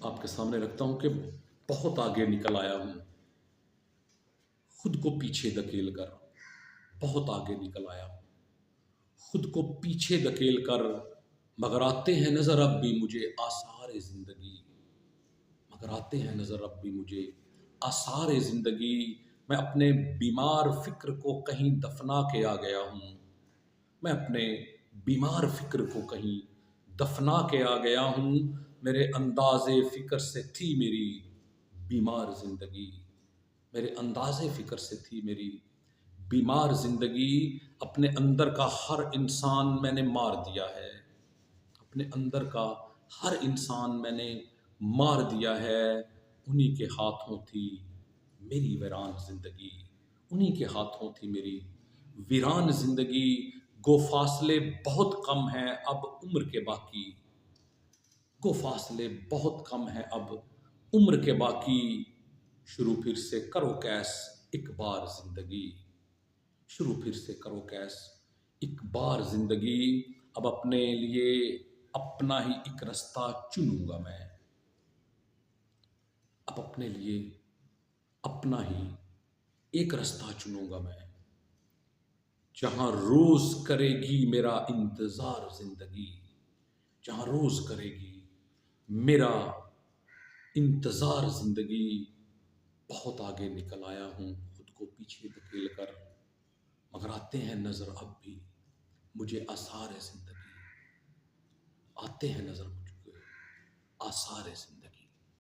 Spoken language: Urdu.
آپ کے سامنے رکھتا ہوں کہ بہت آگے نکل آیا ہوں، خود کو پیچھے دھکیل کر بہت آگے نکل آیا ہوں، خود کو پیچھے دھکیل کر، مگر آتے ہیں نظر اب بھی مجھے آثار زندگی، مگر آتے ہیں نظر اب بھی مجھے آثار زندگی۔ میں اپنے بیمار فکر کو کہیں دفنا کے آ گیا ہوں، میں اپنے بیمار فکر کو کہیں دفنا کے آ گیا ہوں۔ میرے انداز فکر سے تھی میری بیمار زندگی، میرے انداز فکر سے تھی میری بیمار زندگی۔ اپنے اندر کا ہر انسان میں نے مار دیا ہے، اپنے اندر کا ہر انسان میں نے مار دیا ہے۔ انہی کے ہاتھوں تھی میری ویران زندگی، انہی کے ہاتھوں تھی میری ویران زندگی۔ گو فاصلے بہت کم ہیں اب عمر کے باقی، گو فاصلے بہت کم ہیں اب عمر کے باقی۔ شروع پھر سے کرو کیس ایک بار زندگی، شروع پھر سے کرو کیس ایک بار زندگی۔ اب اپنے لیے اپنا ہی ایک رستہ چنوں گا میں، اب اپنے لیے اپنا ہی ایک رستہ چنوں گا میں، جہاں روز کرے گی میرا انتظار زندگی، جہاں روز کرے گی میرا انتظار زندگی۔ بہت آگے نکل آیا ہوں خود کو پیچھے دھکیل کر، مگر آتے ہیں نظر اب بھی مجھے آثار زندگی، آتے ہیں نظر مجھ کو آثار زندگی۔